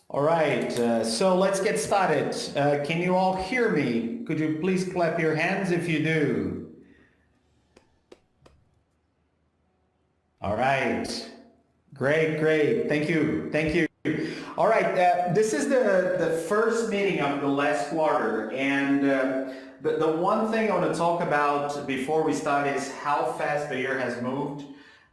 All right, so let's get started. Can you all hear me? Could you please clap your hands if you do? All right, great, great. Thank you, thank you. All right, this is the first meeting of the last quarter, and the one thing I want to talk about before we start is how fast the year has moved.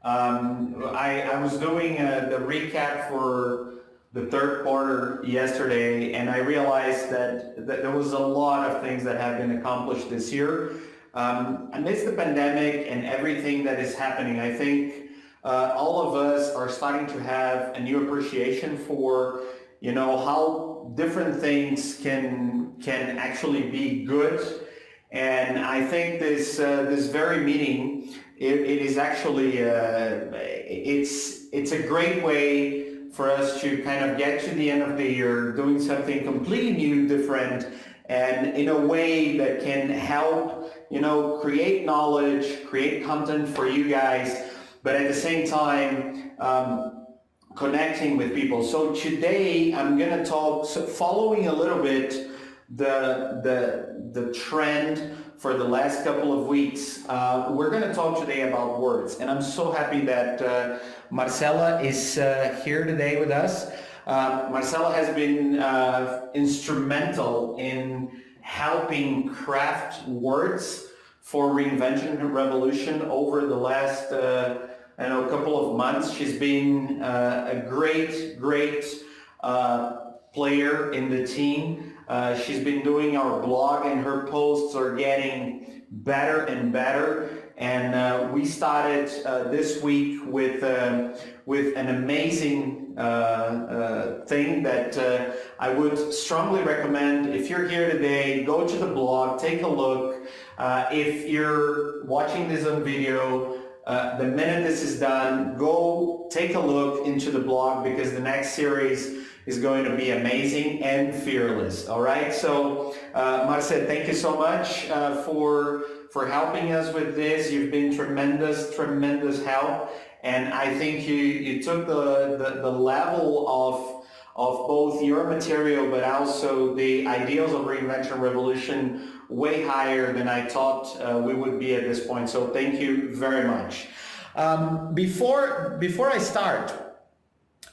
I was doing the recap for the third quarter yesterday, and I realized that there was a lot of things that have been accomplished this year. Amidst the pandemic and everything that is happening, I think all of us are starting to have a new appreciation for, how different things can actually be good. And I think this very meeting, it is actually it's a great way for us to kind of get to the end of the year doing something completely new, different, and in a way that can help, create knowledge, create content for you guys, but at the same time, connecting with people. So today I'm going to talk, following a little bit the trend for the last couple of weeks. We're going to talk today about words, and I'm so happy that Marcela is here today with us. Marcela has been instrumental in helping craft words for Reinvention Revolution over the last couple of months. She's been a great player in the team. She's been doing our blog, and her posts are getting better and better. And we started this week with an amazing thing that I would strongly recommend. If you're here today, go to the blog, take a look. If you're watching this on video, the minute this is done, go take a look into the blog, because the next series is going to be amazing and fearless. All right. So, Marcel, thank you so much for helping us with this. You've been tremendous help, and I think you took the level of both your material, but also the ideals of Reinvention Revolution way higher than I thought we would be at this point. So thank you very much. Before I start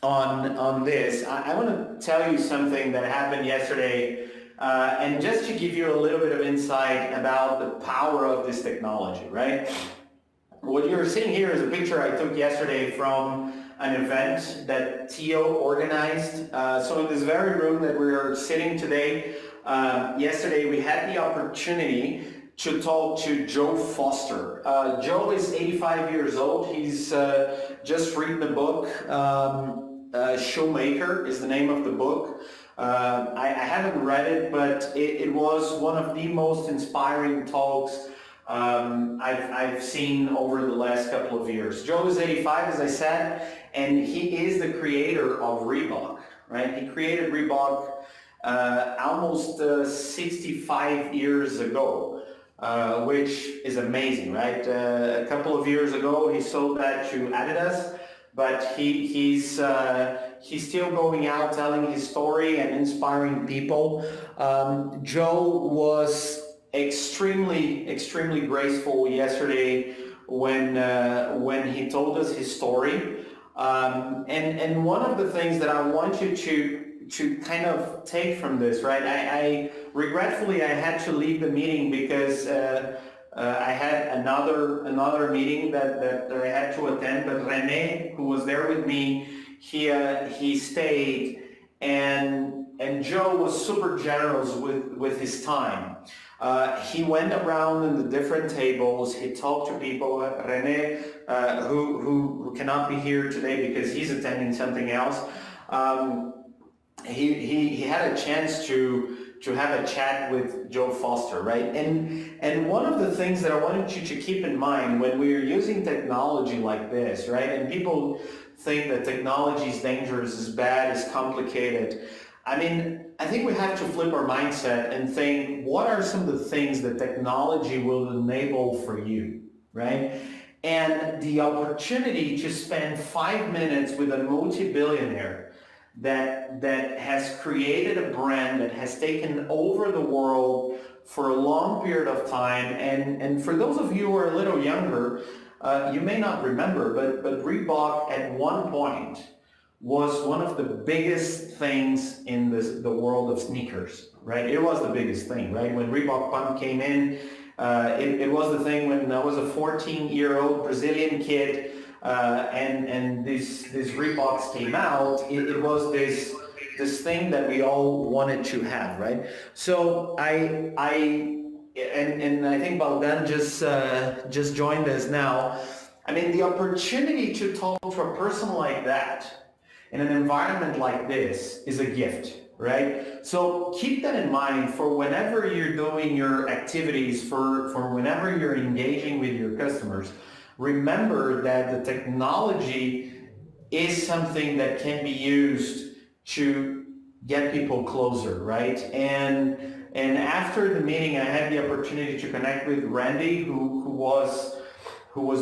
on this, I want to tell you something that happened yesterday, and just to give you a little bit of insight about the power of this technology, right? What you're seeing here is a picture I took yesterday from an event that Theo organized. So in this very room that we're sitting today, yesterday we had the opportunity to talk to Joe Foster. Joe is 85 years old. He's just written a book. Showmaker is the name of the book. I haven't read it, but it was one of the most inspiring talks I've seen over the last couple of years. Joe is 85, as I said, and he is the creator of Reebok, right? He created Reebok almost 65 years ago, which is amazing, right? A couple of years ago, he sold that to Adidas, but he's still going out telling his story and inspiring people. Joe was extremely graceful yesterday when he told us his story. And one of the things that I want you to kind of take from this, right? I regretfully I had to leave the meeting because I had another meeting that I had to attend, but Rene, who was there with me, he stayed, and Joe was super generous with his time. He went around in the different tables. He talked to people. Rene, who cannot be here today because he's attending something else, he had a chance to have a chat with Joe Foster, right? And one of the things that I wanted you to keep in mind when we're using technology like this, right? And people think that technology is dangerous, is bad, is complicated. I mean, I think we have to flip our mindset and think, what are some of the things that technology will enable for you, right? And the opportunity to spend 5 minutes with a multi-billionaire that has created a brand that has taken over the world for a long period of time. And for those of you who are a little younger, you may not remember, but Reebok at one point was one of the biggest things in the world of sneakers, right? It was the biggest thing, right? When Reebok Pump came in, it was the thing when I was a 14-year-old Brazilian kid, and these Reeboks came out. It was this thing that we all wanted to have, right? So I think Baldan just joined us now. I mean, the opportunity to talk to a person like that in an environment like this is a gift, right? So keep that in mind for whenever you're doing your activities, for whenever you're engaging with your customers. Remember that the technology is something that can be used to get people closer, right? And after the meeting, I had the opportunity to connect with Randy, who was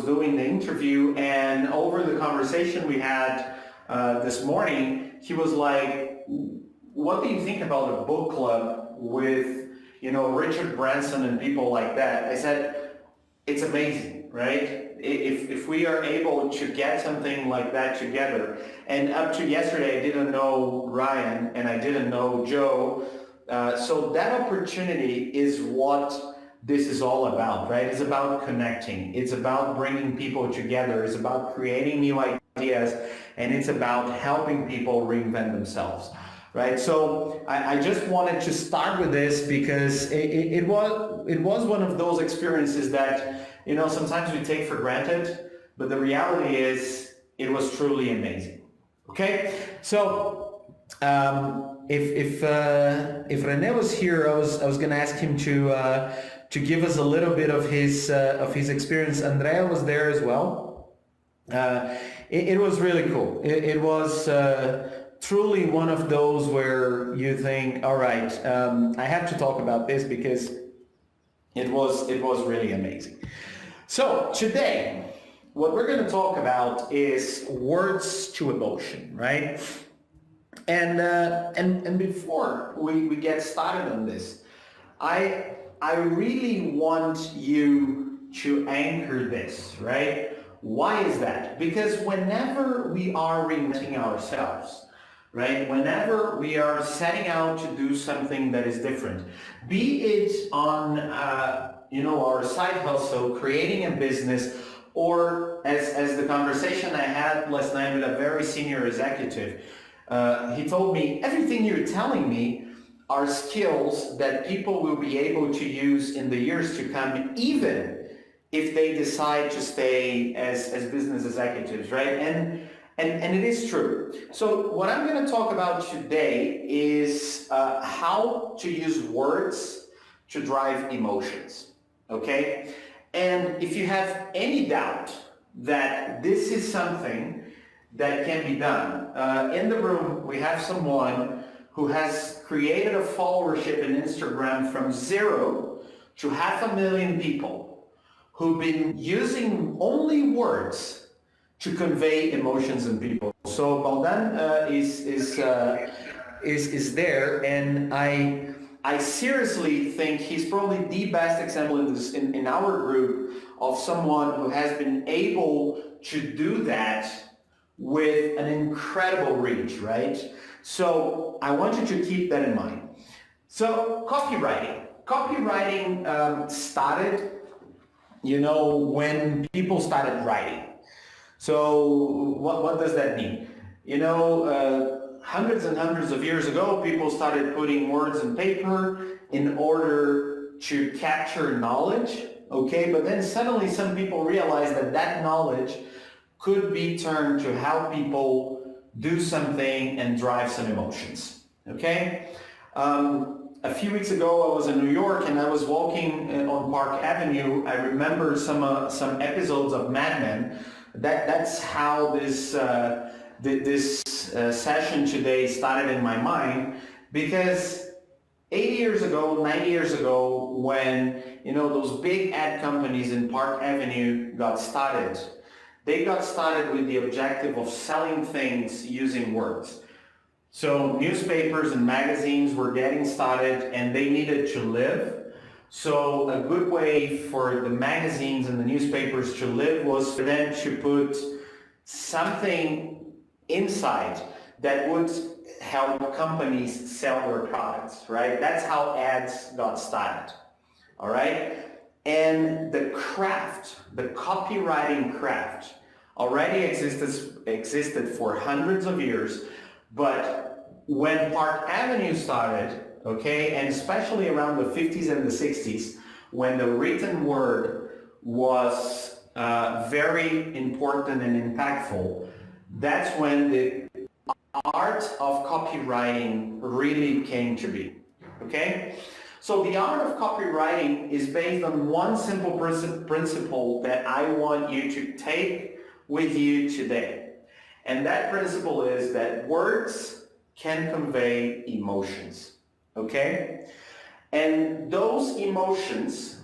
doing the interview, and over the conversation we had this morning, he was like, what do you think about a book club with, Richard Branson and people like that? I said, it's amazing, right? If we are able to get something like that together, and up to yesterday, I didn't know Ryan and I didn't know Joe, so that opportunity is what this is all about, right? It's about connecting. It's about bringing people together. It's about creating new ideas, and it's about helping people reinvent themselves, right? So I just wanted to start with this because it was one of those experiences that, sometimes we take for granted, but the reality is it was truly amazing. Okay, so if René was here, I was going to ask him to give us a little bit of his experience. Andrea was there as well. It was really cool. It was truly one of those where you think, all right, I have to talk about this because it was really amazing. So today, what we're going to talk about is words to emotion, right? And before we get started on this, I really want you to anchor this, right? Why is that? Because whenever we are reinventing ourselves, right? Whenever we are setting out to do something that is different, be it on our side hustle, creating a business, or as the conversation I had last night with a very senior executive, he told me, everything you're telling me are skills that people will be able to use in the years to come, even if they decide to stay as business executives, right? And it is true. So what I'm going to talk about today is how to use words to drive emotions, okay? And if you have any doubt that this is something that can be done, in the room we have someone who has created a followership in Instagram from 0 to 500,000 people who've been using only words to convey emotions in people. So Baldan is there, and I seriously think he's probably the best example in our group of someone who has been able to do that with an incredible reach, right? So I want you to keep that in mind. So copywriting started, when people started writing. So what does that mean? Hundreds and hundreds of years ago, people started putting words in paper in order to capture knowledge, okay? But then suddenly some people realized that knowledge could be turned to help people do something and drive some emotions, okay? A few weeks ago, I was in New York and I was walking on Park Avenue. I remember some episodes of Mad Men. That's how this session today started in my mind, because 80 years ago, 90 years ago, when those big ad companies in Park Avenue got started, they got started with the objective of selling things using words. So newspapers and magazines were getting started and they needed to live. So a good way for the magazines and the newspapers to live was for them to put something inside that would help companies sell their products, right? That's how ads got started, all right? And the craft, the copywriting craft, already existed for hundreds of years, but when Park Avenue started, okay, and especially around the 50s and the 60s, when the written word was very important and impactful, that's when the art of copywriting really came to be, okay? So the art of copywriting is based on one simple principle that I want you to take with you today. And that principle is that words can convey emotions, okay? And those emotions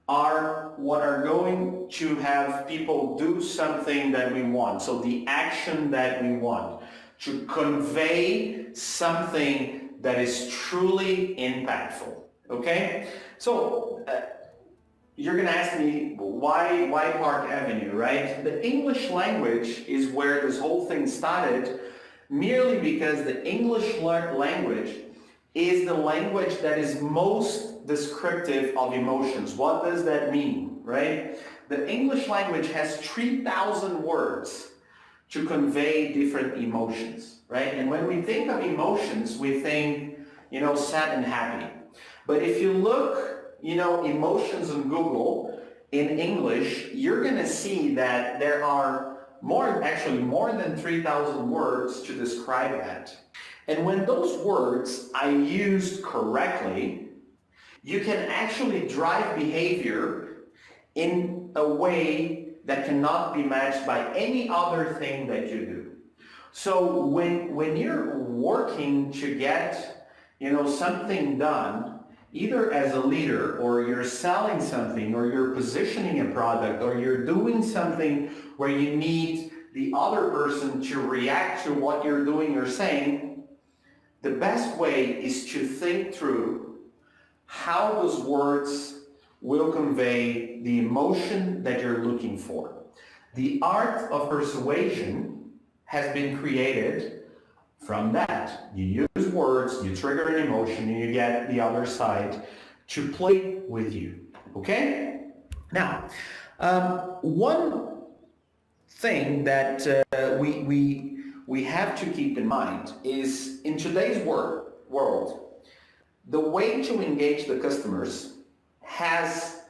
are what are going to have people do something that we want. So the action that we want, to convey something that is truly impactful, okay? So you're gonna ask me, why Park Avenue, right? The English language is where this whole thing started, merely because the English language is the language that is most descriptive of emotions. What does that mean, right? The English language has 3,000 words to convey different emotions, right? And when we think of emotions, we think, sad and happy. But if you look, emotions on Google in English, you're gonna see that there are more than 3,000 words to describe that. And when those words are used correctly, you can actually drive behavior in a way that cannot be matched by any other thing that you do. So when you're working to get, something done, either as a leader, or you're selling something, or you're positioning a product, or you're doing something where you need the other person to react to what you're doing or saying, the best way is to think through how those words will convey the emotion that you're looking for. The art of persuasion has been created from that. You use words, you trigger an emotion, and you get the other side to play with you, okay? Now, one thing that we have to keep in mind is, in today's world, the way to engage the customers has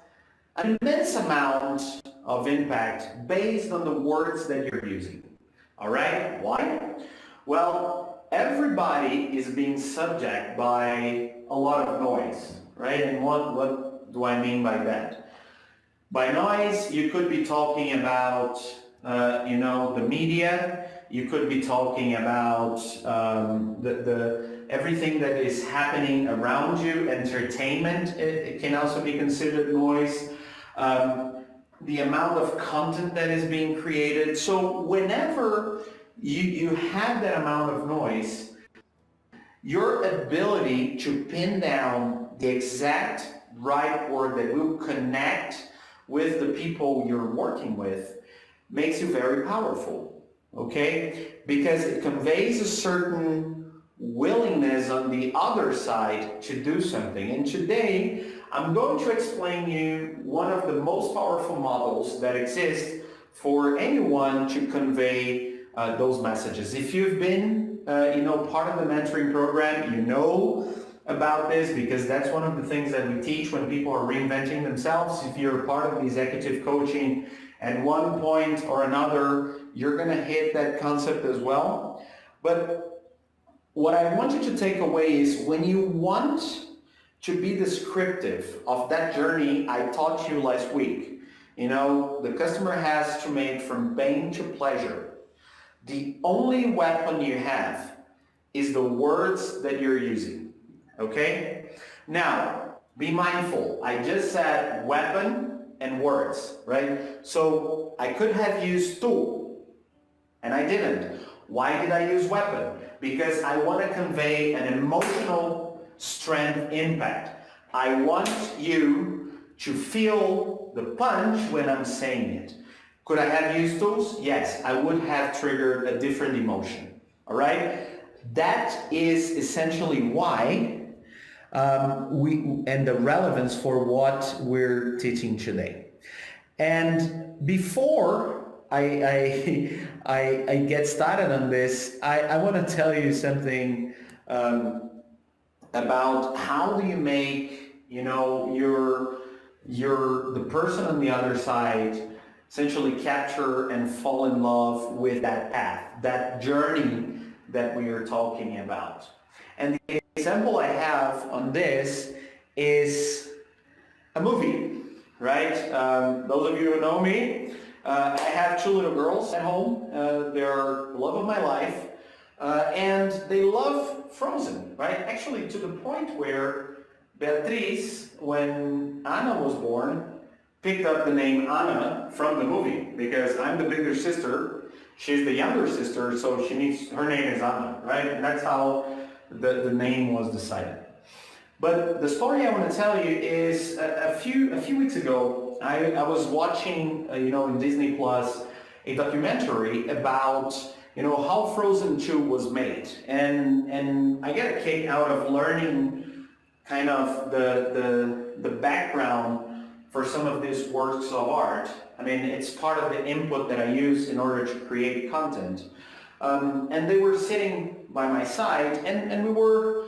an immense amount of impact based on the words that you're using. All right? Why? Well, everybody is being subject by a lot of noise, right? And what do I mean by that? By noise, you could be talking about, the media. You could be talking about everything that is happening around you. Entertainment, it can also be considered noise. The amount of content that is being created. So whenever you have that amount of noise, your ability to pin down the exact right word that will connect with the people you're working with makes you very powerful, okay? Because it conveys a certain willingness on the other side to do something. And today, I'm going to explain you one of the most powerful models that exist for anyone to convey those messages. If you've been, part of the mentoring program, you know about this, because that's one of the things that we teach when people are reinventing themselves. If you're part of executive coaching, at one point or another, you're going to hit that concept as well. But what I want you to take away is, when you want to be descriptive of that journey I taught you last week, the customer has to make from pain to pleasure. The only weapon you have is the words that you're using, okay? Now, be mindful. I just said weapon and words, right? So I could have used tu, and I didn't. Why did I use weapon? Because I want to convey an emotional strength impact. I want you to feel the punch when I'm saying it. Could I have used tools? Yes, I would have triggered a different emotion. All right? That is essentially why and the relevance for what we're teaching today. And before I get started on this, I want to tell you something about how do you make, you know, the person on the other side essentially capture and fall in love with that path, that journey that we are talking about. And the example I have on this is a movie, right? Those of you who know me, I have two little girls at home. They're the love of my life. And they love Frozen, right? Actually, to the point where Beatriz, when Anna was born, picked up the name Anna from the movie because I'm the bigger sister, she's the younger sister, so her name is Anna, right? And that's how the name was decided. But the story I want to tell you is a few weeks ago, I was watching, in Disney Plus, a documentary about, how Frozen 2 was made. And I get a kick out of learning kind of the background for some of these works of art. I mean, it's part of the input that I use in order to create content. And they were sitting by my side, and we were,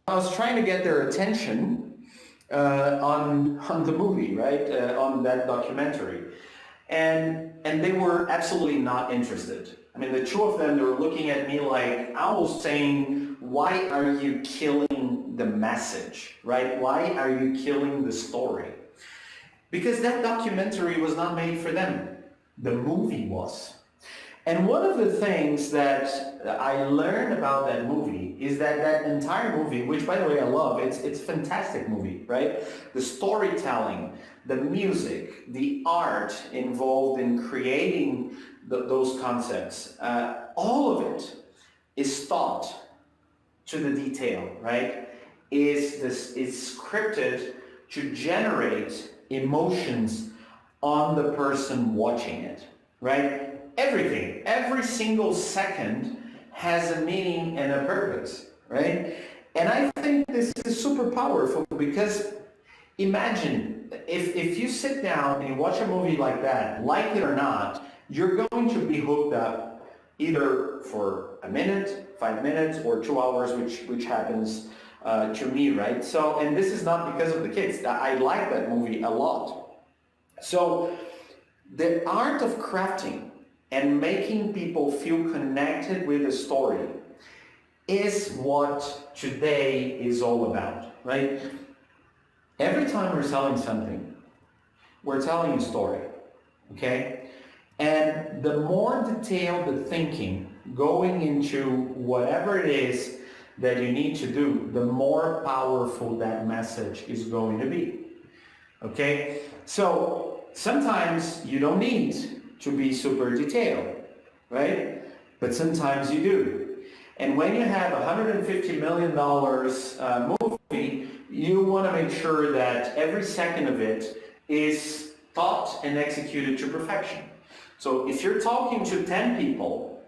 I was trying to get their attention on the movie, right, on that documentary. And they were absolutely not interested. I mean, the two of them, they were looking at me like I was saying, why are you killing the message, right? Why are you killing the story? Because that documentary was not made for them. The movie was. And one of the things that I learned about that movie is that entire movie, which by the way I love, it's a fantastic movie, right? The storytelling, the music, the art involved in creating those concepts, all of it is thought to the detail, right? Is scripted to generate emotions on the person watching it, right? Everything, every single second has a meaning and a purpose, right? And I think this is super powerful because imagine if you sit down and you watch a movie like that, like it or not, you're going to be hooked up either for a minute, 5 minutes, or 2 hours, which happens to me, right? So, and this is not because of the kids. I like that movie a lot. So, the art of crafting and making people feel connected with the story is what today is all about, right? Every time we're selling something, we're telling a story, okay? And the more detailed the thinking going into whatever it is that you need to do, the more powerful that message is going to be, okay? So sometimes you don't need to be super detailed, right? But sometimes you do. And when you have a $150 million movie, you want to make sure that every second of it is thought and executed to perfection. So if you're talking to 10 people,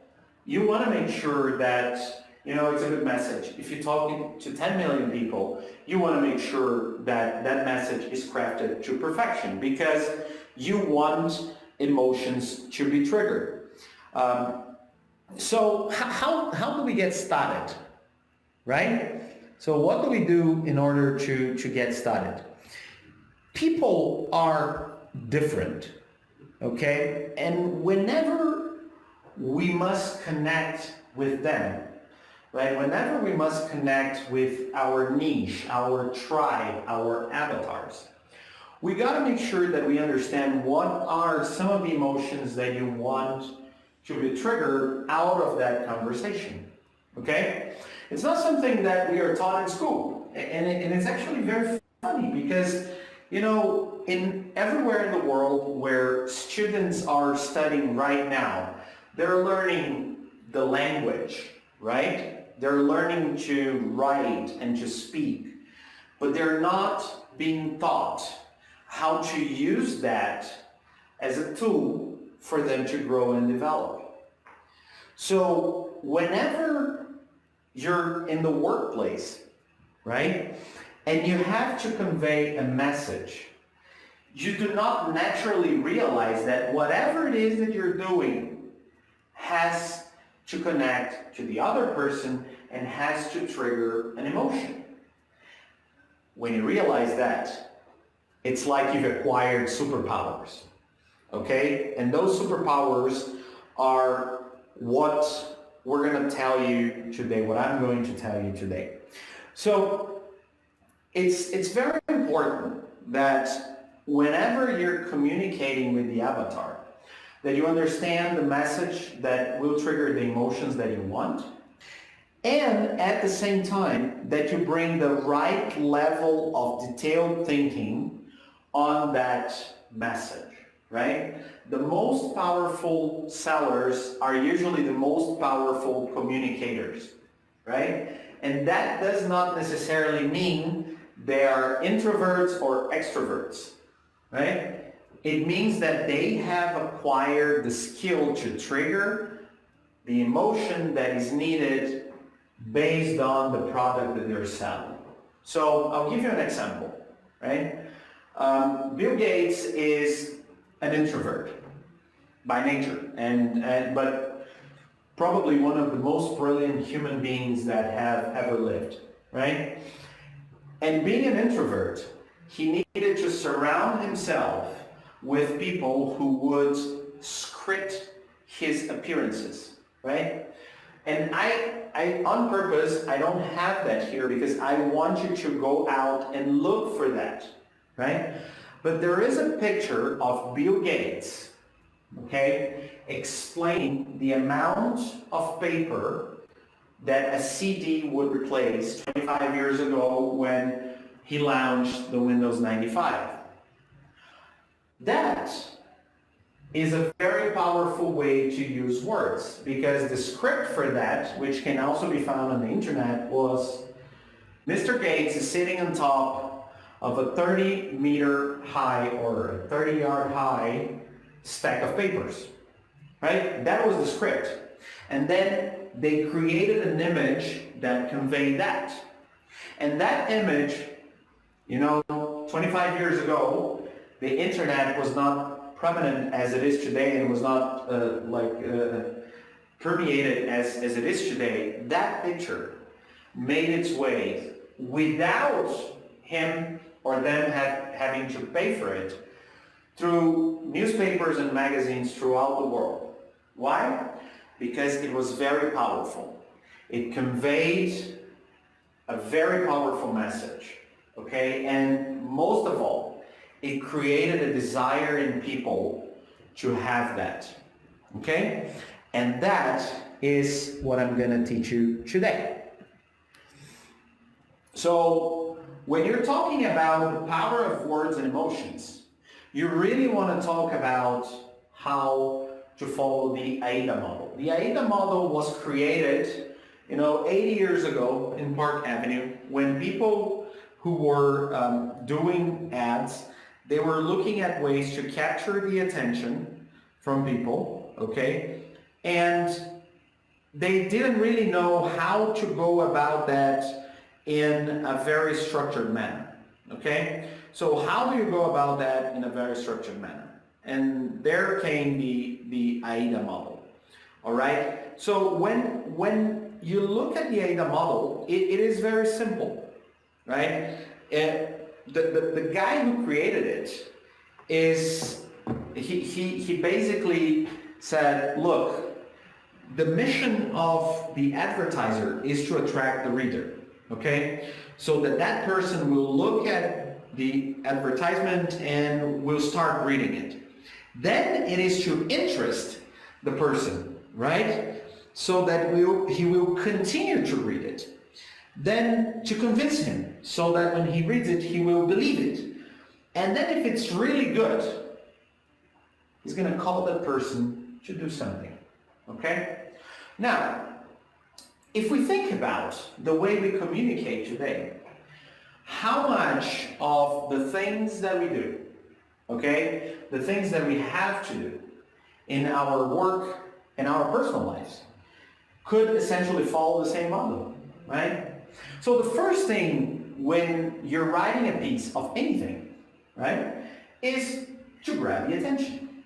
you want to make sure that, it's a good message. If you're talking to 10 million people, you want to make sure that that message is crafted to perfection because you want emotions to be triggered. So how do we get started, right? So what do we do in order to get started? People are different, okay? And whenever we must connect with them, right? Whenever we must connect with our niche, our tribe, our avatars, we got to make sure that we understand what are some of the emotions that you want to be triggered out of that conversation, okay? It's not something that we are taught in school, and it's actually very funny because, in everywhere in the world where students are studying right now, they're learning the language, right? They're learning to write and to speak, but they're not being taught how to use that as a tool for them to grow and develop. So whenever you're in the workplace, right, and you have to convey a message, you do not naturally realize that whatever it is that you're doing has to connect to the other person and has to trigger an emotion. When you realize that, it's like you've acquired superpowers, okay? And those superpowers are what we're going to tell you today, what I'm going to tell you today. So it's very important that whenever you're communicating with the avatar, that you understand the message that will trigger the emotions that you want, and at the same time that you bring the right level of detailed thinking on that message, right? The most powerful sellers are usually the most powerful communicators, right? And that does not necessarily mean they are introverts or extroverts, right? It means that they have acquired the skill to trigger the emotion that is needed based on the product that they're selling. So I'll give you an example, right? Bill Gates is an introvert by nature, but probably one of the most brilliant human beings that have ever lived, right? And being an introvert, he needed to surround himself with people who would script his appearances, right? And I on purpose, I don't have that here because I want you to go out and look for that, right? But there is a picture of Bill Gates, okay, explaining the amount of paper that a CD would replace 25 years ago when he launched the Windows 95. That is a very powerful way to use words, because the script for that, which can also be found on the internet, was Mr. Gates is sitting on top of a 30-meter high or a 30-yard high stack of papers, right? That was the script. And then they created an image that conveyed that. And that image, 25 years ago, the internet was not prominent as it is today, and was not permeated as it is today. That picture made its way without him or them having to pay for it through newspapers and magazines throughout the world. Why? Because it was very powerful. It conveyed a very powerful message, okay? And most of all, it created a desire in people to have that, okay? And that is what I'm gonna teach you today. So when you're talking about the power of words and emotions, you really want to talk about how to follow the AIDA model. The AIDA model was created, 80 years ago in Park Avenue, when people who were doing ads, they were looking at ways to capture the attention from people, okay? And they didn't really know how to go about that in a very structured manner, okay? So how do you go about that in a very structured manner? And there came the AIDA model, all right? So when you look at the AIDA model, it is very simple, right? The guy who created it is, he basically said, look, the mission of the advertiser is to attract the reader, okay? So that person will look at the advertisement and will start reading it. Then it is to interest the person, right? So that he will continue to read it. Then to convince him, so that when he reads it, he will believe it. And then if it's really good, he's going to call that person to do something, okay? Now, if we think about the way we communicate today, how much of the things that we do, okay, the things that we have to do in our work and our personal lives could essentially follow the same model, right? So the first thing when you're writing a piece of anything, right, is to grab the attention.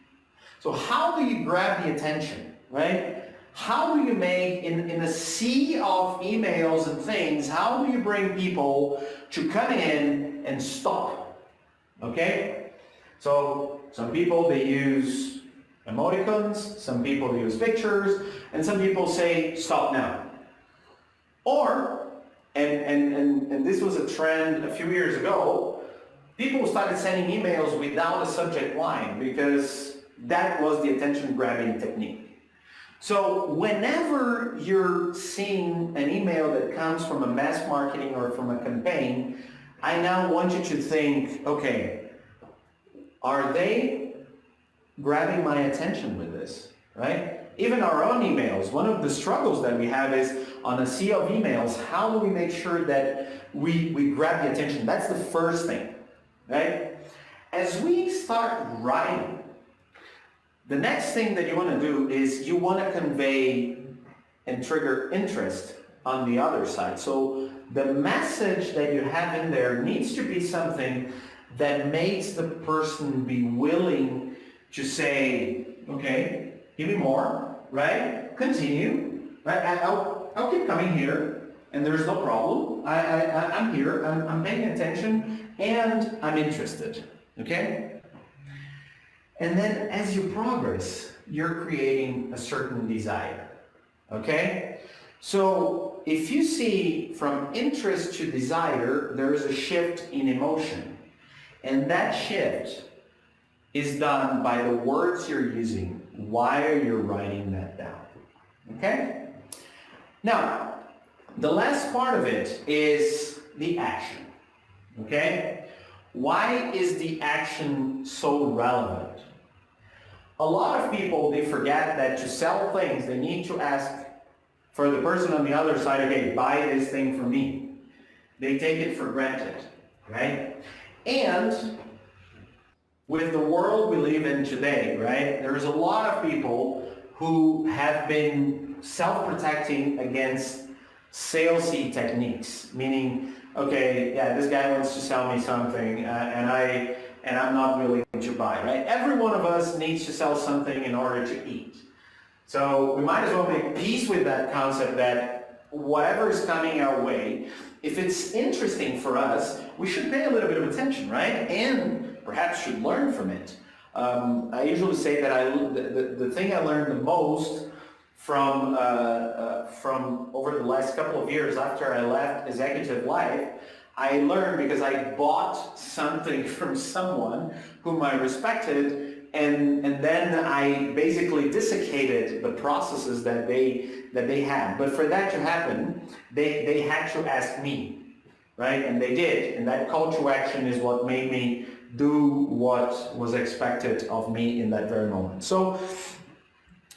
So how do you grab the attention, right? How do you make, in a sea of emails and things, how do you bring people to come in and stop? Okay? So some people, they use emoticons, some people use pictures, and some people say, stop now. Or, and this was a trend a few years ago, people started sending emails without a subject line because that was the attention-grabbing technique. So whenever you're seeing an email that comes from a mass marketing or from a campaign, I now want you to think, okay, are they grabbing my attention with this, right? Even our own emails, one of the struggles that we have is on a sea of emails, how do we make sure that we grab the attention? That's the first thing, right? As we start writing, the next thing that you want to do is you want to convey and trigger interest on the other side. So the message that you have in there needs to be something that makes the person be willing to say, okay, give me more, right? Continue, right? I'll keep coming here, and there's no problem. I'm here, I'm paying attention, and I'm interested, okay? And then as you progress, you're creating a certain desire, okay? So if you see from interest to desire, there is a shift in emotion. And that shift is done by the words you're using while you're writing that down, okay? Now, the last part of it is the action, okay? Why is the action so relevant? A lot of people, they forget that to sell things, they need to ask for the person on the other side, okay, buy this thing for me. They take it for granted, right? And with the world we live in today, right, there's a lot of people who have been self-protecting against salesy techniques, meaning, okay, yeah, this guy wants to sell me something, and I'm not willing to buy, right? Every one of us needs to sell something in order to eat. So we might as well make peace with that concept that whatever is coming our way, if it's interesting for us, we should pay a little bit of attention, right? And perhaps should learn from it. I usually say that the thing I learned the most from over the last couple of years after I left executive life, I learned because I bought something from someone whom I respected, and then I basically desiccated the processes that they had. But for that to happen, they had to ask me, right? And they did. And that call to action is what made me do what was expected of me in that very moment. So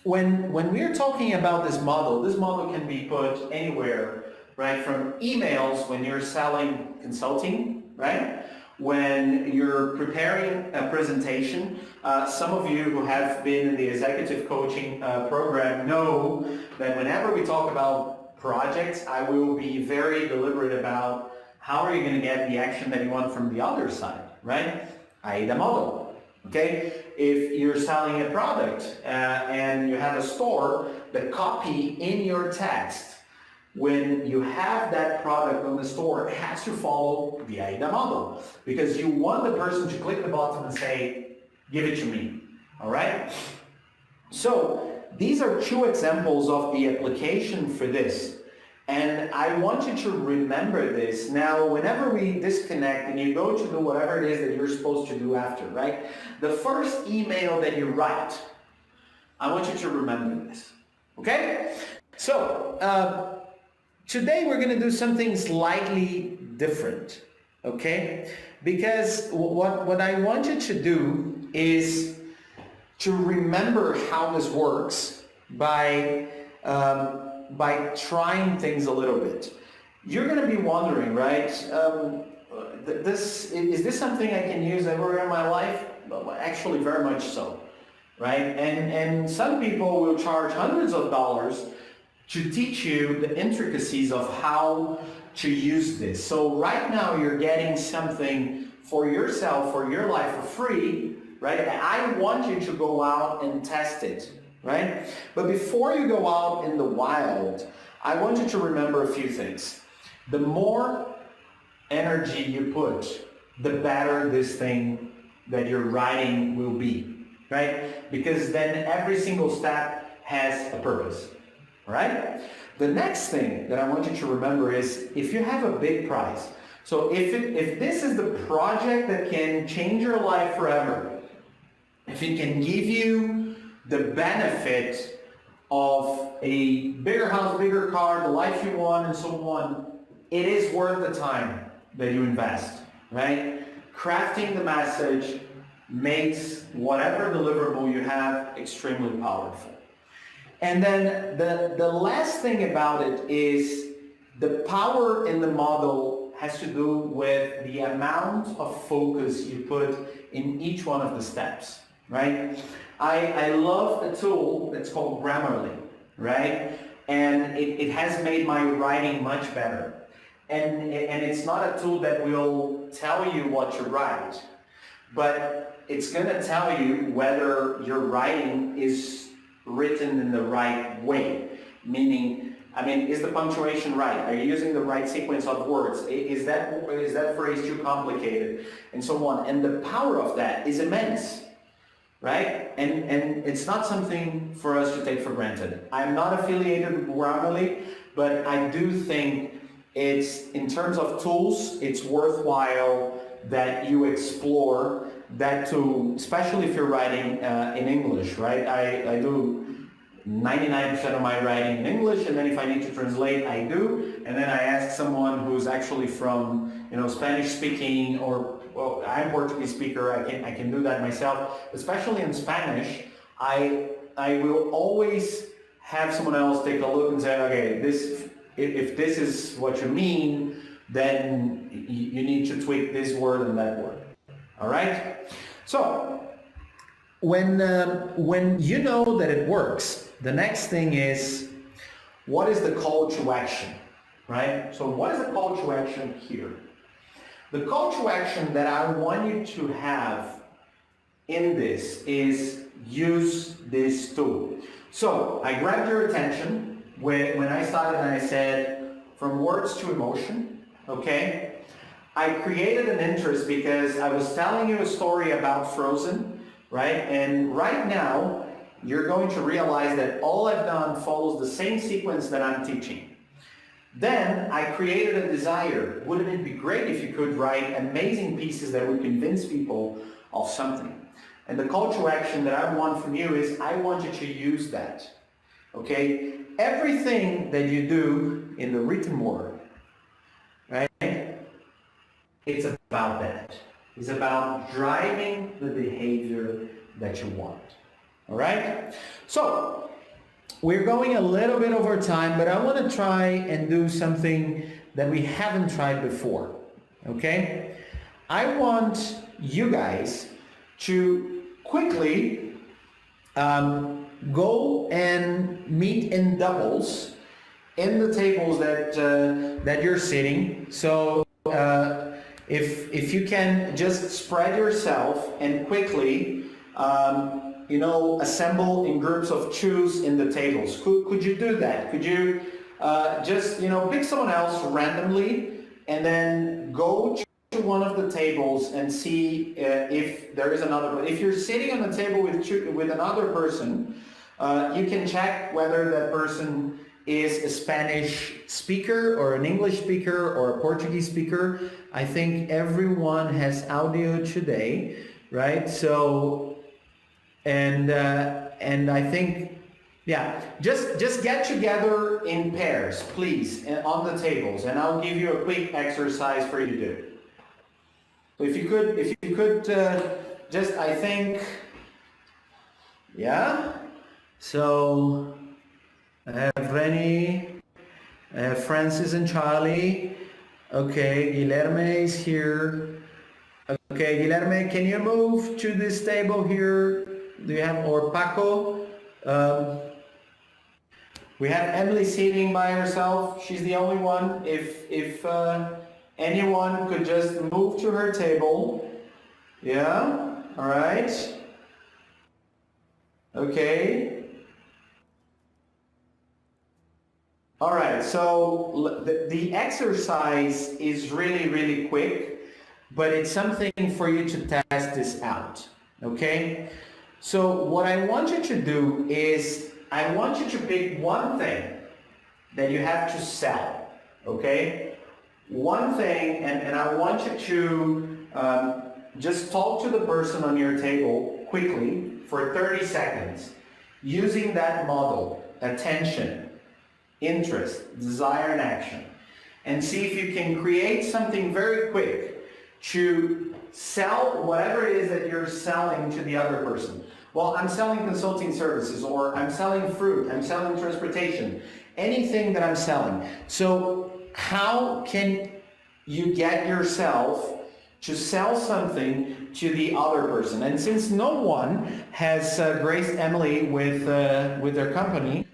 when we're talking about this model can be put anywhere, right? From emails when you're selling consulting, right? When you're preparing a presentation, some of you who have been in the executive coaching program know that whenever we talk about projects, I will be very deliberate about how are you going to get the action that you want from the other side, right? i.e. the model, okay? If you're selling a product and you have a store, the copy in your text, when you have that product on the store, it has to follow the AIDA model because you want the person to click the button and say, give it to me, all right? So these are two examples of the application for this. And I want you to remember this. Now, whenever we disconnect and you go to do whatever it is that you're supposed to do after, right? The first email that you write, I want you to remember this, okay? So, today we're going to do something slightly different, okay? Because what I want you to do is to remember how this works by by trying things a little bit. You're going to be wondering, right? Is this something I can use everywhere in my life? Well, actually, very much so, right? And some people will charge hundreds of dollars to teach you the intricacies of how to use this. So right now you're getting something for yourself, for your life for free, right? And I want you to go out and test it, right? But before you go out in the wild, I want you to remember a few things. The more energy you put, the better this thing that you're writing will be, right? Because then every single step has a purpose, all right? The next thing that I want you to remember is if you have a big prize, so if this is the project that can change your life forever, if it can give you the benefit of a bigger house, bigger car, the life you want, and so on, it is worth the time that you invest, right? Crafting the message makes whatever deliverable you have extremely powerful. And then the last thing about it is the power in the model has to do with the amount of focus you put in each one of the steps, right? I love a tool that's called Grammarly, right? And it has made my writing much better. And it's not a tool that will tell you what to write, but it's going to tell you whether your writing is written in the right way. Meaning, I mean, is the punctuation right? Are you using the right sequence of words? Is that phrase too complicated? And so on. And the power of that is immense, right? And it's not something for us to take for granted. I'm not affiliated with Grammarly, but I do think it's, in terms of tools, it's worthwhile that you explore that tool, especially if you're writing in English, right? I do 99% of my writing in English, and then if I need to translate, I do. And then I ask someone who's actually from, Spanish speaking, or, well, I'm Portuguese speaker, I can do that myself. Especially in Spanish, I will always have someone else take a look and say, okay, if this is what you mean, then you need to tweak this word and that word. All right? So, when you know that it works, the next thing is, what is the call to action, right? So what is the call to action here? The call to action that I want you to have in this is use this tool. So I grabbed your attention when I started and I said, from words to emotion, okay? I created an interest because I was telling you a story about Frozen, right? And right now, you're going to realize that all I've done follows the same sequence that I'm teaching. Then I created a desire. Wouldn't it be great if you could write amazing pieces that would convince people of something? And the call to action that I want from you is I want you to use that. Okay? Everything that you do in the written word, right? It's about that. It's about driving the behavior that you want. All right? So, we're going a little bit over time, but I want to try and do something that we haven't tried before. Okay? I want you guys to quickly go and meet in doubles in the tables that you're sitting. So if you can just spread yourself and quickly assemble in groups of twos in the tables. Could you do that? Could you just pick someone else randomly and then go to one of the tables and see if there is another. If you're sitting on the table with another person, you can check whether that person is a Spanish speaker or an English speaker or a Portuguese speaker. I think everyone has audio today, right? So, and I think, yeah, just get together in pairs, please, on the tables, and I'll give you a quick exercise for you to do. So if you could just, I think, yeah. So I Rennie, Francis and Charlie. Okay, Guilherme is here. Okay, Guilherme, can you move to this table here? Do you have, or Paco? We have Emily sitting by herself. She's the only one. If anyone could just move to her table. Yeah, all right. Okay. All right, so the exercise is really, really quick, but it's something for you to test this out, okay? So what I want you to do is, I want you to pick one thing that you have to sell, okay? One thing, and I want you to just talk to the person on your table quickly for 30 seconds, using that model, attention, interest, desire, and action, and see if you can create something very quick to sell whatever it is that you're selling to the other person. Well, I'm selling consulting services, or I'm selling fruit, I'm selling transportation, anything that I'm selling. So how can you get yourself to sell something to the other person? And since no one has graced Emily with their company,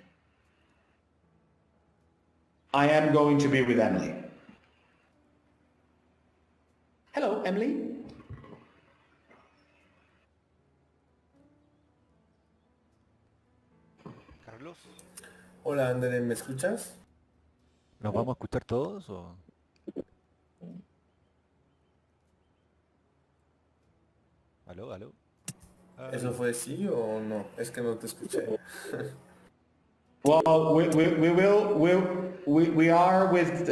I am going to be with Emily. Hello, Emily. Carlos, Hola, André, ¿me escuchas? ¿nos vamos a escuchar todos o...? ¿Aló, aló? ¿Eso fue sí o no? Es que no te escuché. Well, we are with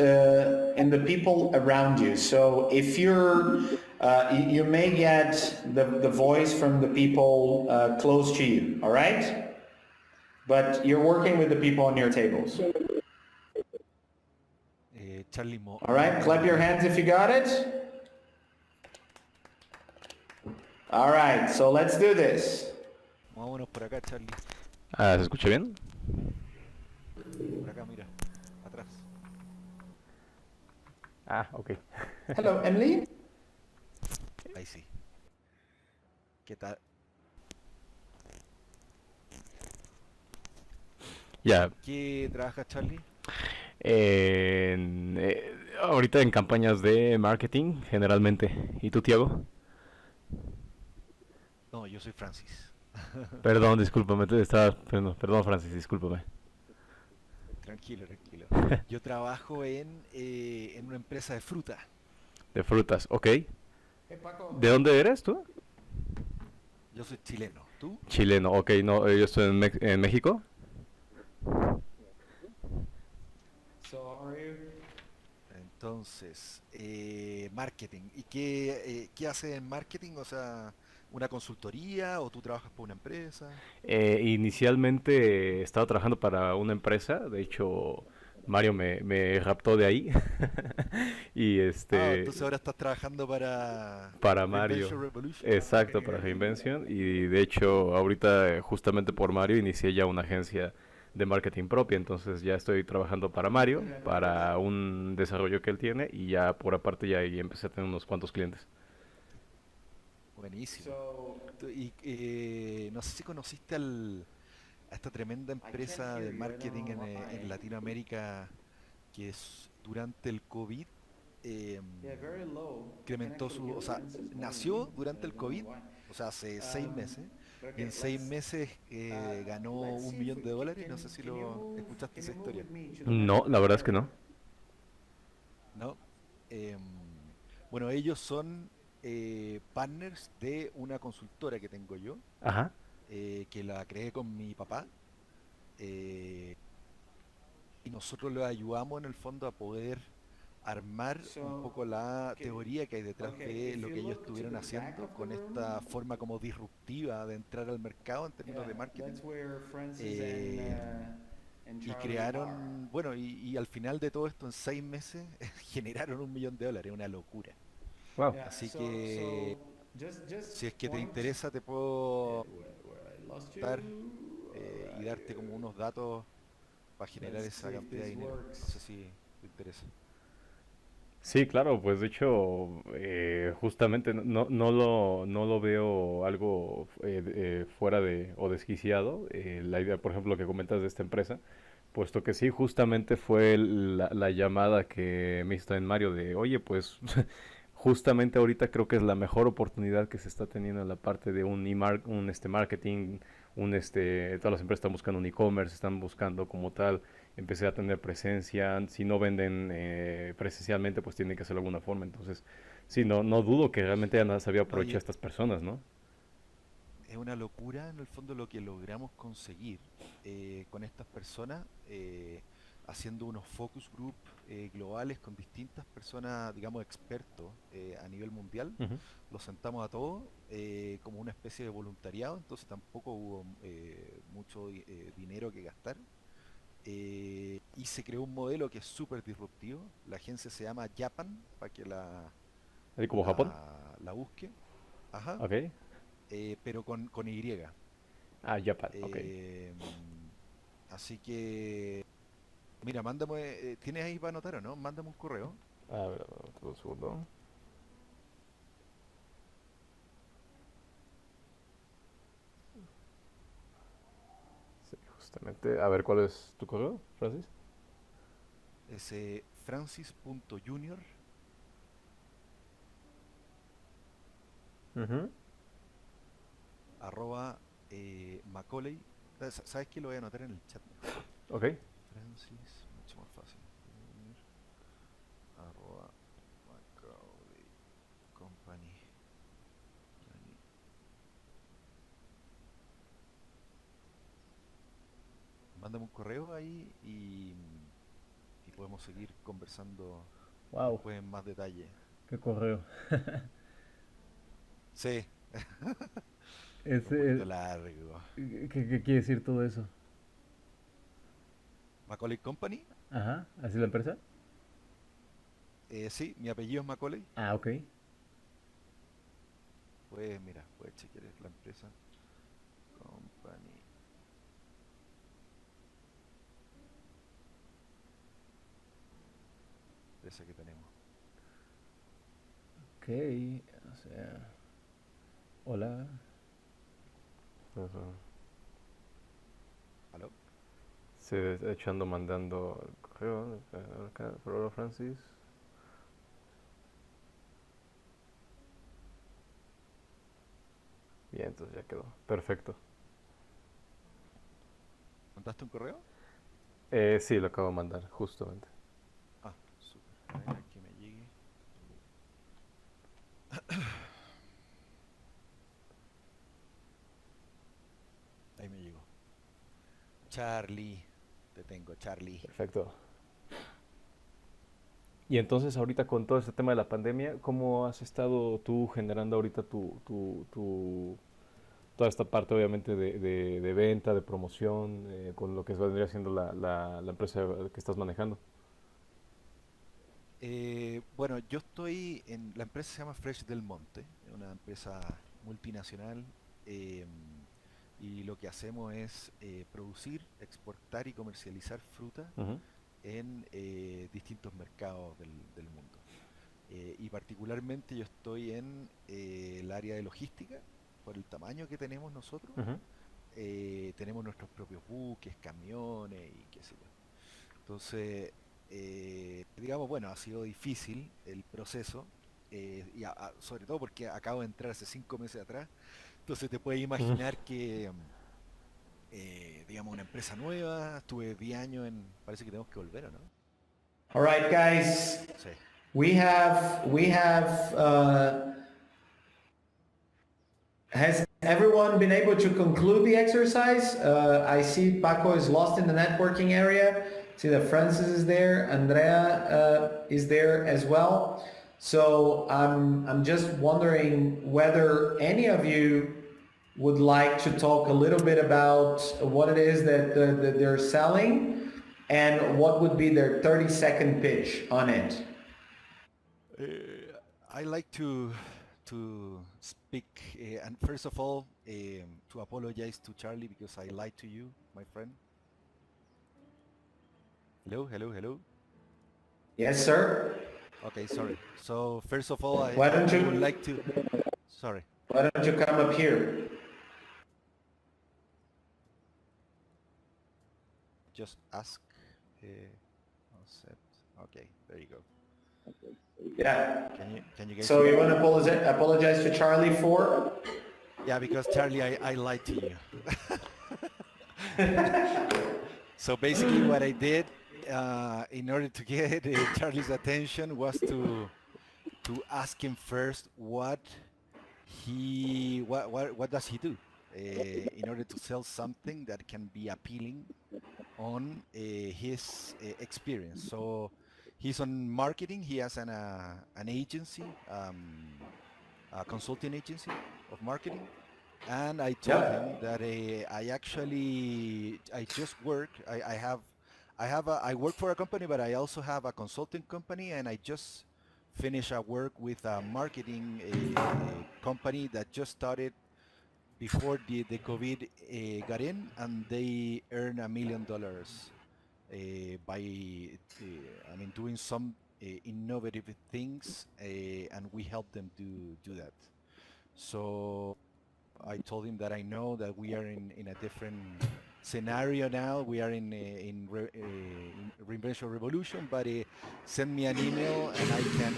and the people around you. So if you may get the voice from the people close to you. All right, but you're working with the people on your tables. Charlie All right, clap your hands if you got it. All right, so let's do this. Vámonos por acá, Charlie. Ah, ¿se escucha bien? Por acá, mira. Atrás. Ah, ok. Hello, Emily. Ahí sí. ¿Qué tal? Ya. ¿Qué trabajas, Charlie? Ahorita en campañas de marketing, generalmente. ¿Y tú, Tiago? No, yo soy Francis. Perdón, discúlpame, perdón, Francis, discúlpame. Tranquilo, tranquilo. Yo trabajo en una empresa de fruta. De frutas, ok. ¿De dónde eres tú? Yo soy chileno. ¿Tú? Chileno, ok, no, yo estoy en México. Entonces, marketing. ¿Y qué haces en marketing? O sea, ¿una consultoría o tú trabajas por una empresa? Inicialmente estaba trabajando para una empresa, de hecho Mario me raptó de ahí. Y Entonces ahora estás trabajando para Reinvention Mario, Revolution. exacto, para Reinvention. Y de hecho ahorita justamente por Mario inicié ya una agencia de marketing propia, entonces ya estoy trabajando para Mario, para un desarrollo que él tiene, y ya por aparte ya ahí empecé a tener unos cuantos clientes. Buenísimo. Y no sé si conociste a esta tremenda empresa de marketing en Latinoamérica que es durante el COVID incrementó o sea, nació durante el COVID, o sea, hace 6 meses, y en 6 meses ganó $1 millón. No sé si lo escuchaste esa historia, No, la verdad es que no. ¿no? Em, bueno, ellos son partners de una consultora que tengo yo, Ajá. que la creé con mi papá. eh, y nosotros los ayudamos en el fondo a poder armar un poco la teoría que hay detrás de lo que ellos estuvieron haciendo con esta forma como disruptiva de entrar al mercado en términos de marketing. Eh, y crearon, bueno, y al final de todo esto en 6 meses generaron $1 millón, una locura. Wow. Así que si es que te interesa te puedo dar y darte como unos datos generar esa cantidad de dinero. No sé si te interesa. Sí, claro, pues de hecho, justamente no lo veo algo fuera de o desquiciado. La idea, por ejemplo, que comentas de esta empresa, puesto que sí, justamente fue la llamada que me hizo también Mario de, oye, pues justamente ahorita creo que es la mejor oportunidad que se está teniendo en la parte de un marketing, todas las empresas están buscando un e-commerce, están buscando como tal empecé a tener presencia. Si no venden presencialmente, pues tienen que hacerlo de alguna forma. Entonces, sí, no dudo que realmente hayan sabido No, aprovechar a estas personas, ¿no? es una locura en el fondo lo que logramos conseguir con estas personas, haciendo unos focus group globales con distintas personas, digamos, expertos a nivel mundial. Ujú. Los sentamos a todos como una especie de voluntariado, entonces tampoco hubo mucho dinero que gastar. Y se creó un modelo que es súper disruptivo. La agencia se llama Japan, para que Así como Japón. la busque. Ajá. Ok. Pero con Y. Ah, Japan, ok. Eh, Así que, mira, mándame, ¿tienes ahí para anotar o no? Mándame un correo. A ver, un segundo. Sí, justamente. A ver, ¿cuál es tu correo, Francis? Es francis.junior Ujú. arroba Macaulay. ¿Sabes qué? Lo voy a anotar en el chat mejor. Ok. Francis, mucho más fácil. Junior, arroba Macaulay Company. Mándame un correo ahí y podemos seguir conversando Wow, después en más detalle. qué correo. Sí, es un poquito Ese, largo. ¿qué quiere decir todo eso? Macaulay Company. Ajá, ¿así la empresa? Sí, mi apellido es Macaulay. Ah, ok. Pues mira, puedes chequear es la empresa. Company. Empresa que tenemos. Ok, o sea, hola. Ajá. ¿Aló? Sí, de hecho ando mandando el correo acá, por ahora, Francis. Bien, entonces ya quedó. Perfecto. ¿Mandaste un correo? Sí, lo acabo de mandar, justamente. Ah, súper. A ver, que me llegue. Ahí me llegó. Charlie. Te tengo, Charlie. Perfecto. Y entonces ahorita con todo este tema de la pandemia, ¿cómo has estado tú generando ahorita toda esta parte obviamente de venta, de promoción, con lo que vendría siendo la empresa que estás manejando? Bueno, yo estoy en... La empresa se llama Fresh del Monte. Es una empresa multinacional. Y lo que hacemos es producir, exportar y comercializar fruta Ujú. en distintos mercados del mundo. Y particularmente yo estoy en el área de logística, por el tamaño que tenemos nosotros. Ujú. Tenemos nuestros propios buques, camiones y qué sé yo. Entonces, digamos, bueno, ha sido difícil el proceso, sobre todo porque acabo de entrar hace 5 meses atrás. Entonces te puedes Ujú. imaginar que, digamos, una empresa nueva, estuve 10 años en... Parece que tenemos que volver, ¿o no? All right, guys. Sí. We have has everyone been able to conclude the exercise? I see Paco is lost in the networking area. See that Francis is there. Andrea is there as well. So I'm just wondering whether any of you would like to talk a little bit about what it is that they're selling and what would be their 30-second pitch on it. I like to speak, and first of all, to apologize to Charlie because I lied to you, my friend. Hello, hello, hello. Yes, sir. Okay, sorry. So first of all, Why don't I you would like to. Sorry. Why don't you come up here? Just ask. Concept. Okay, there you go. Yeah. Can you guys So hear you me? want to apologize to Charlie for? Yeah, because Charlie, I lied to you. So basically, what I did in order to get Charlie's attention was to ask him first what does he do in order to sell something that can be appealing on his experience. So he's on marketing. He has an agency, a consulting agency of marketing. And I told him Yep. that I just work. I work for a company, but I also have a consulting company, and I just finished a work with a marketing company that just started before the COVID got in, and they earn $1 million by doing some innovative things, and we help them do that. So I told him that I know that we are in a different scenario now. We are in reinvention revolution, but send me an email and I can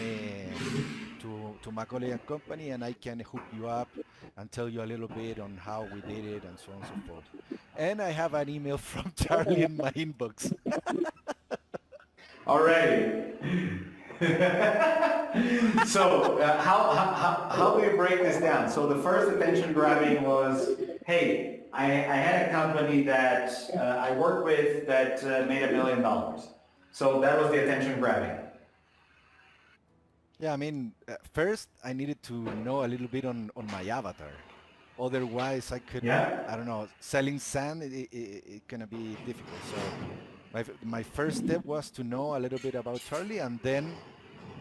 to Macaulay and Company, and I can hook you up and tell you a little bit on how we did it and so on and so forth. And I have an email from Charlie in my inbox. Already. So how do you break this down? So the first attention grabbing was, hey, I had a company that I worked with that made $1 million. So that was the attention grabbing. Yeah, first I needed to know a little bit on my avatar. Otherwise, I don't know, selling sand, it gonna be difficult. So my first step was to know a little bit about Charlie, and then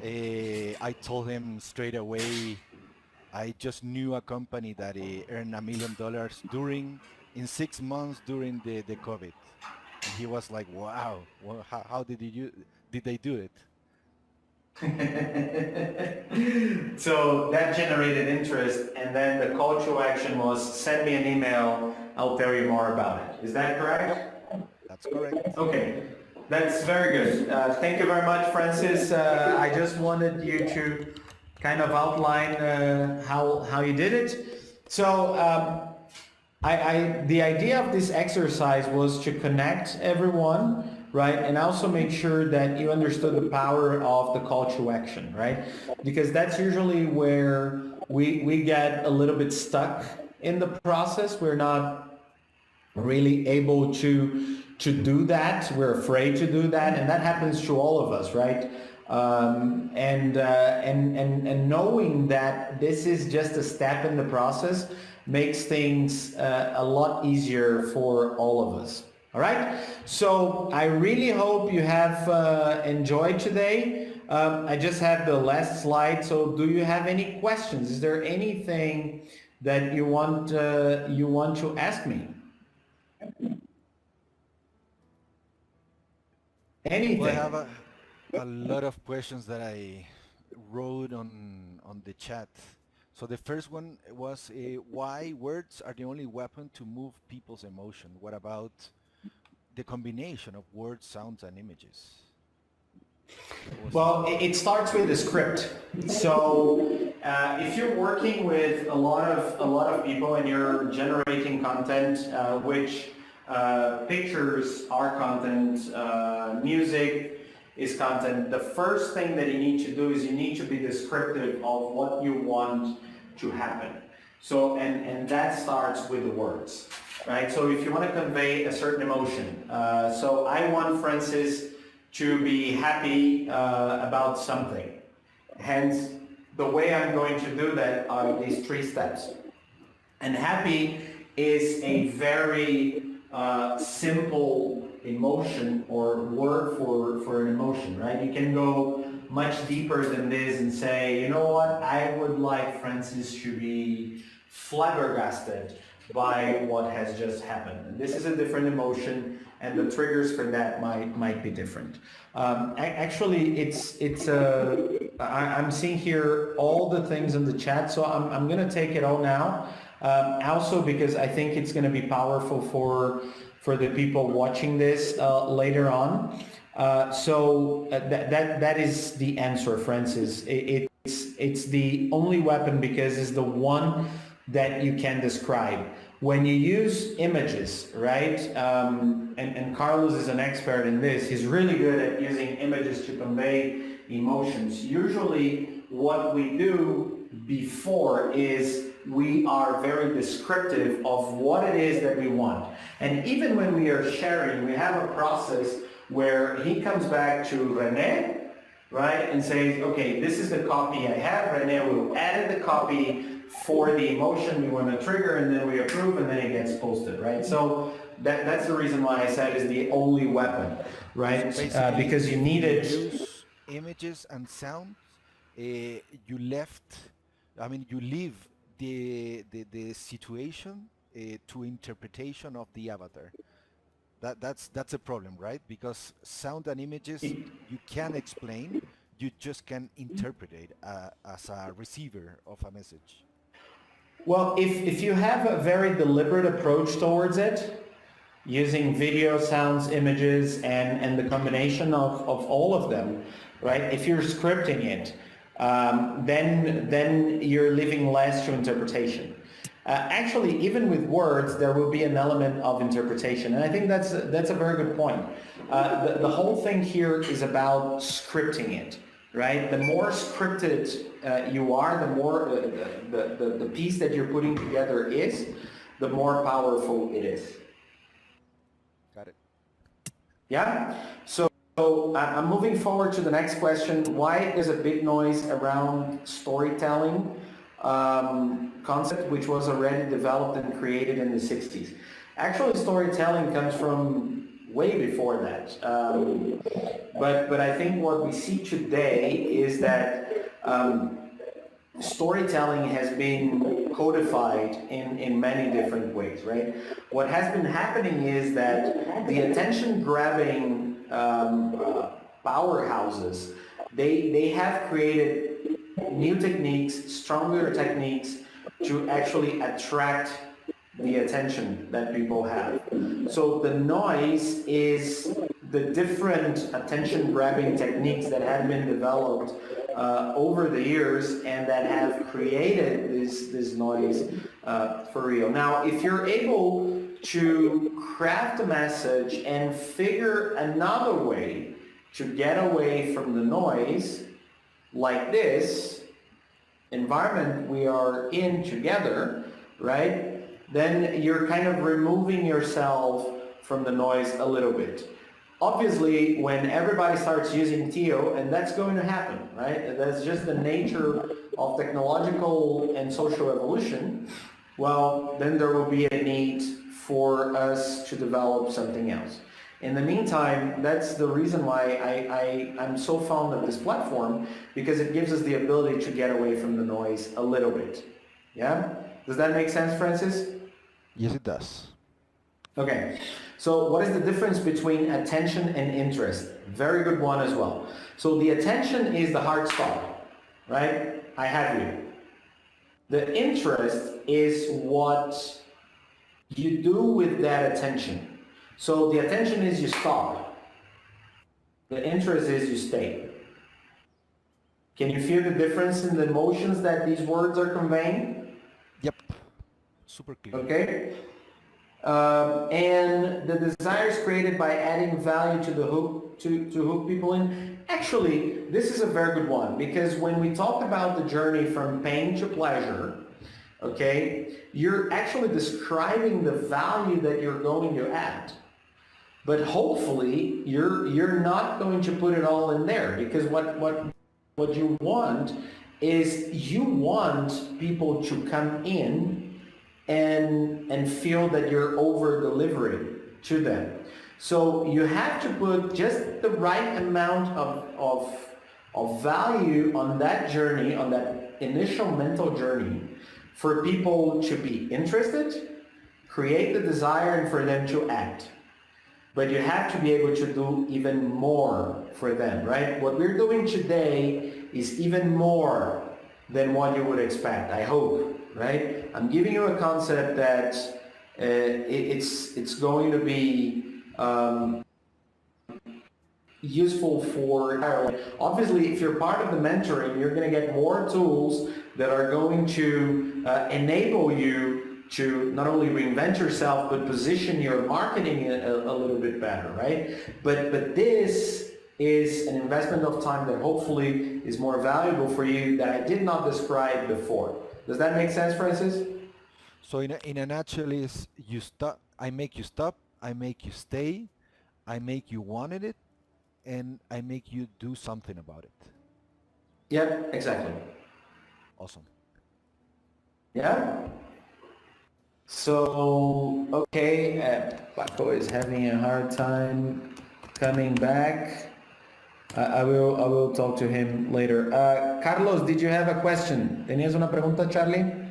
I told him straight away. I just knew a company that earned $1 million in 6 months during the COVID, and he was like, "Wow, well, how did they do it?" So that generated interest, and then the call to action was send me an email, I'll tell you more about it. Is that correct? That's correct. Okay, that's very good. Thank you very much, Francis. I just wanted you to kind of outline how you did it. So the idea of this exercise was to connect everyone, right? And also make sure that you understood the power of the call to action, right? Because that's usually where we get a little bit stuck in the process. We're not really able to do that. We're afraid to do that, and that happens to all of us, right? And knowing that this is just a step in the process makes things a lot easier for all of us. All right. So I really hope you have enjoyed today. I just have the last slide. So do you have any questions? Is there anything that you want to ask me? Anything. Well, I have a lot of questions that I wrote on the chat. So the first one was why words are the only weapon to move people's emotion? What about the combination of words, sounds, and images? Well, it starts with a script. So if you're working with a lot of people and you're generating content, which pictures are content, music is content, the first thing that you need to do is you need to be descriptive of what you want to happen. So and that starts with the words, right? So if you want to convey a certain emotion, so I want Francis to be happy about something. Hence, the way I'm going to do that are these 3 steps. And happy is a very simple emotion or word for an emotion, right? You can go much deeper than this and say, you know what, I would like Francis to be flabbergasted by what has just happened. And this is a different emotion, and the triggers for that might be different. Actually, I'm seeing here all the things in the chat, so I'm going to take it all now. Also, because I think it's going to be powerful for the people watching this later on. So that is the answer, Francis. It's the only weapon because it's the one that you can describe. When you use images, right? And Carlos is an expert in this. He's really good at using images to convey emotions. Usually what we do before is we are very descriptive of what it is that we want. And even when we are sharing, we have a process where he comes back to René, right, and says, okay, this is the copy I have. René will add the copy for the emotion we want to trigger, and then we approve, and then it gets posted, right? So that's the reason why I said it's the only weapon, right? So because you need it. Use images and sound. You leave the situation to interpretation of the avatar. That's a problem, right? Because sound and images you can explain, you just can interpret it as a receiver of a message. Well, if you have a very deliberate approach towards it, using video, sounds, images, and the combination of all of them, right? If you're scripting it, then you're leaving less to interpretation. Actually, even with words, there will be an element of interpretation, and I think that's a very good point. The whole thing here is about scripting it, right? The more scripted you are, the more the piece that you're putting together is, the more powerful it is. Got it. Yeah? So I'm moving forward to the next question. Why is a big noise around storytelling concept, which was already developed and created in the 60s? Actually, storytelling comes from way before that. But I think what we see today is that storytelling has been codified in many different ways, right? What has been happening is that the attention-grabbing powerhouses, they have created new techniques, stronger techniques to actually attract the attention that people have. So the noise is the different attention-grabbing techniques that have been developed over the years and that have created this noise for real. Now, if you're able to craft a message and figure another way to get away from the noise, like this environment we are in together, right? Then you're kind of removing yourself from the noise a little bit. Obviously, when everybody starts using TIO, and that's going to happen, right? That's just the nature of technological and social evolution. Well, then there will be a need for us to develop something else. In the meantime, that's the reason why I'm so fond of this platform, because it gives us the ability to get away from the noise a little bit. Yeah? Does that make sense, Francis? Yes, it does. Okay. So what is the difference between attention and interest? Very good one as well. So the attention is the hard stop, right? I have you. The interest is what you do with that attention. So the attention is you stop. The interest is you stay. Can you feel the difference in the emotions that these words are conveying? Yep. Super clear. Okay. And the desire is created by adding value to the hook, to hook people in. Actually, this is a very good one, because when we talk about the journey from pain to pleasure, okay, you're actually describing the value that you're going to add. But hopefully you're not going to put it all in there, because what you want is you want people to come in and feel that you're over-delivering to them. So you have to put just the right amount of value on that journey, on that initial mental journey, for people to be interested, create the desire, and for them to act. but you have to be able to do even more for them, right? What we're doing today is even more than what you would expect, I hope, right? I'm giving you a concept that it's going to be useful for obviously if you're part of the mentoring, you're going to get more tools that are going to enable you to not only reinvent yourself but position your marketing a little bit better, right? But this is an investment of time that hopefully is more valuable for you that I did not describe before. Does that make sense, Francis? So in a nutshell is you stop, I make you stop, I make you stay, I make you wanted it, and I make you do something about it. Yeah, exactly. Awesome. Yeah. So, okay, Paco is having a hard time coming back. I will talk to him later. Carlos, did you have a question? ¿Tenías una pregunta, Charlie?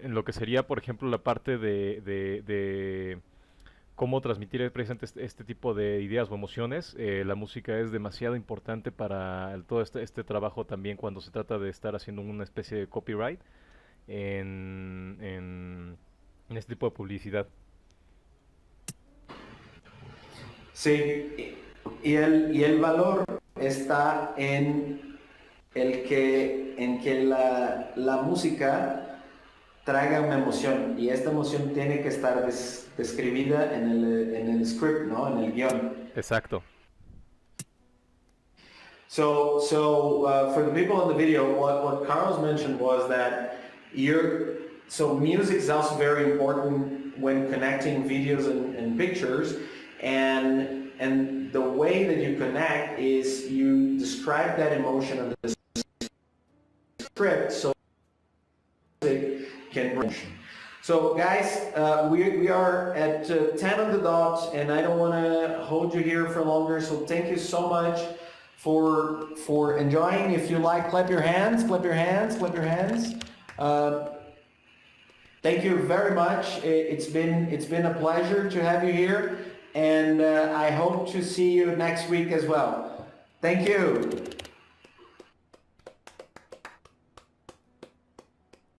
En lo que sería, por ejemplo, la parte de cómo transmitir precisamente este tipo de ideas o emociones, la música es demasiado importante para todo este trabajo también cuando se trata de estar haciendo una especie de copyright en este tipo de publicidad. Sí, y el valor está en que la música traiga una emoción y esta emoción tiene que estar describida en el script, ¿no? En el guión. Exacto. So for the people in the video, what Carlos mentioned was that music is also very important when connecting videos and pictures, and the way that you connect is you describe that emotion in the script so it can bring. So guys, we are at 10 on the dot, and I don't want to hold you here for longer, so thank you so much for enjoying. If you like, clap your hands, clap your hands, clap your hands. Thank you very much. It's been a pleasure to have you here, and I hope to see you next week as well. Thank you.